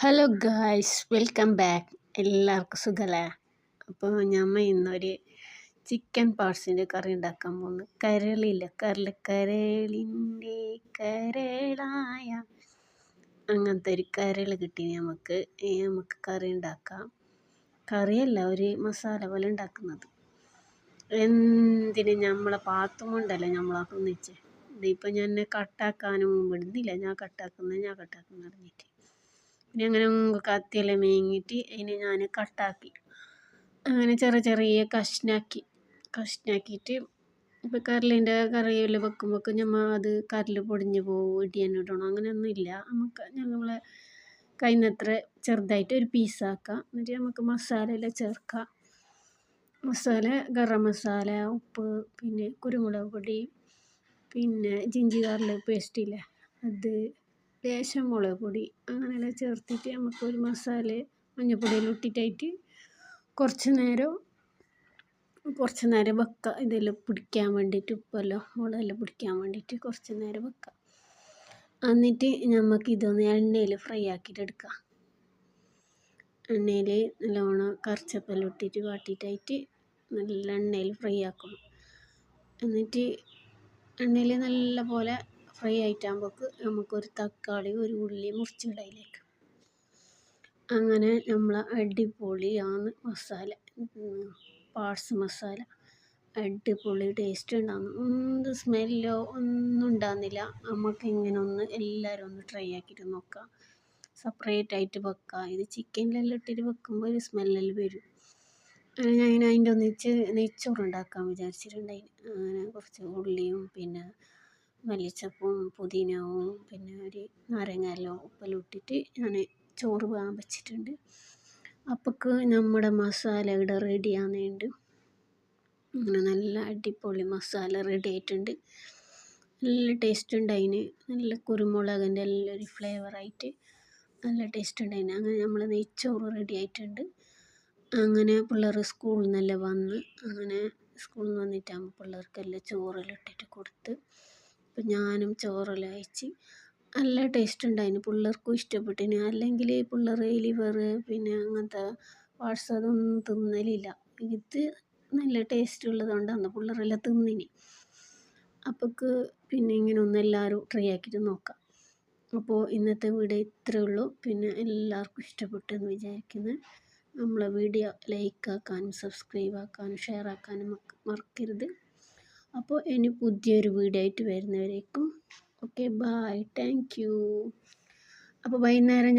Hello guys, welcome back. എല്ലാവർക്കും സുഖമല്ലേ? അപ്പോൾ ഞമ്മ ഇന്നൊരു ചിക്കൻ പാർട്സിൻ്റെ കറി ഉണ്ടാക്കാൻ പോകുന്നു. കരളില്ല കരളിൻ്റെ കരളായ അങ്ങനത്തെ ഒരു കരൾ കിട്ടി നമുക്ക് കറി ഉണ്ടാക്കാം. കറിയല്ല, ഒരു മസാല പോലെ ഉണ്ടാക്കുന്നത്. എന്തിന് നമ്മളെ പാത്തുമുണ്ടല്ലോ നമ്മളാക്കുന്നിച്ച് ഇതിപ്പോൾ ഞാൻ കട്ടാക്കാനും വിടുന്നില്ല. ഞാൻ കട്ടാക്കുന്ന പറഞ്ഞിട്ട് പിന്നെ അങ്ങനെ കത്തിയെല്ലാം മേങ്ങിയിട്ട് അതിനെ ഞാൻ കട്ടാക്കി അങ്ങനെ ചെറിയ കഷ്ണാക്കിയിട്ട് ഇപ്പോൾ കരളിൻ്റെ കറിയെല്ലാം വെക്കുമ്പോൾ നമ്മൾ അത് കരൾ പൊടിഞ്ഞ് പോകും, ഇടിയൻ ഇടണം അങ്ങനെയൊന്നും ഇല്ല. നമ്മളെ കഴിയുന്നത്ര ചെറുതായിട്ട് ഒരു പീസാക്കാം. എന്നിട്ട് നമുക്ക് മസാല എല്ലാം ചേർക്കാം. ഗരം മസാല, ഉപ്പ്, പിന്നെ കുരുമുളക് പൊടി, പിന്നെ ജിഞ്ചി ഗാർലിക് പേസ്റ്റ് ഇല്ലേ അത്, ലേശം മുളക് പൊടി, അങ്ങനെയെല്ലാം ചേർത്തിട്ട് നമുക്കൊരു മഞ്ഞൾപ്പൊടിയെല്ലാം ഇട്ടിട്ടായിട്ട് കുറച്ച് നേരം വെക്കുക. ഇതെല്ലാം പിടിക്കാൻ വേണ്ടിയിട്ട്, ഉപ്പെല്ലാം മുളകെല്ലാം പിടിക്കാൻ വേണ്ടിയിട്ട് കുറച്ച് നേരം വെക്കുക. എന്നിട്ട് നമുക്കിതൊന്ന് എണ്ണയിൽ ഫ്രൈ ആക്കിയിട്ട് എടുക്കാം. എണ്ണയിൽ നല്ലോണം കറിച്ചപ്പെല്ലാം ഇട്ടിട്ട് വാട്ടിയിട്ടായിട്ട് നല്ല എണ്ണയിൽ ഫ്രൈ ആക്കണം. എന്നിട്ട് എണ്ണയിൽ നല്ല പോലെ ഫ്രൈ ആയിട്ടാകുമ്പോൾ നമുക്കൊരു തക്കാളി, ഒരു ഉള്ളി മുറിച്ചിടയിലേക്ക്. അങ്ങനെ നമ്മൾ അടിപൊളിയാണ് മസാല, പാർട്സ് മസാല. അടിപൊളി ടേസ്റ്റ് ഉണ്ടാകുന്നു. എന്ത് സ്മെല്ലോ ഒന്നും ഉണ്ടാകുന്നില്ല. നമുക്ക് ഇങ്ങനെ എല്ലാവരും ഒന്ന് ട്രൈ ആക്കിയിട്ട് നോക്കാം. സെപ്പറേറ്റ് ആയിട്ട് വെക്കാം. ഇത് ചിക്കനിലെല്ലാം ഇട്ടിട്ട് വെക്കുമ്പോൾ ഒരു സ്മെല്ലെല്ലാം വരും. ഞാൻ അതിൻ്റെ ഒന്നിച്ച് നെയ്ച്ചോറ് ഉണ്ടാക്കാൻ വിചാരിച്ചിട്ടുണ്ടായി. അങ്ങനെ കുറച്ച് ഉള്ളിയും പിന്നെ മല്ലിച്ചപ്പും പുതിനവും പിന്നെ ഒരു നാരങ്ങയെല്ലാം ഉപ്പെല്ലാം ഇട്ടിട്ട് ഞാൻ ചോറ് വേകാൻ വെച്ചിട്ടുണ്ട്. അപ്പോഴേക്ക് നമ്മുടെ മസാല ഇവിടെ റെഡിയാകുന്നുണ്ട്. അങ്ങനെ നല്ല അടിപൊളി മസാല റെഡി ആയിട്ടുണ്ട്. നല്ല ടേസ്റ്റ് ഉണ്ട് അതിന്. നല്ല കുരുമുളകിൻ്റെ എല്ലാം ഒരു ഫ്ലേവറായിട്ട് നല്ല ടേസ്റ്റ് ഉണ്ട് അതിന്. അങ്ങനെ നമ്മൾ നെയ്ച്ചോറ് റെഡി ആയിട്ടുണ്ട്. അങ്ങനെ പിള്ളേർ സ്കൂളിൽ നിന്നെല്ലാം വന്ന്, അങ്ങനെ സ്കൂളിൽ നിന്ന് വന്നിട്ടാകുമ്പോൾ പിള്ളേർക്കെല്ലാം ചോറെല്ലാം ഇട്ടിട്ട് കൊടുത്ത്. അപ്പം ഞാനും ചോറെല്ലാം അയച്ച്. നല്ല ടേസ്റ്റ് ഉണ്ടായിന്, പിള്ളേർക്കും ഇഷ്ടപ്പെട്ടിന്. അല്ലെങ്കിൽ പിള്ളേർ ലിവർ പിന്നെ അങ്ങനത്തെ പാർട്സ് അതൊന്നും തിന്നലില്ല. ഇത് നല്ല ടേസ്റ്റ് ഉള്ളതുകൊണ്ടാണ് പിള്ളേരെല്ലാം തിന്നിന്. അപ്പോഴേക്ക് പിന്നെ ഇങ്ങനെ എല്ലാവരും ട്രൈ ആക്കിയിട്ട് നോക്കാം. അപ്പോൾ ഇന്നത്തെ വീഡിയോ ഇത്രയേ ഉള്ളൂ. പിന്നെ എല്ലാവർക്കും ഇഷ്ടപ്പെട്ടെന്ന് വിചാരിക്കുന്നു. നമ്മളെ വീഡിയോ ലൈക്ക് ആക്കാനും സബ്സ്ക്രൈബ് ആക്കാനും ഷെയർ ആക്കാനും മറക്കരുത്. അപ്പോൾ ഇനി പുതിയൊരു വീഡിയോ ആയിട്ട് വരുന്നവരേക്കും ഓക്കെ, ബൈ, താങ്ക് യു. അപ്പോൾ വൈകുന്നേരം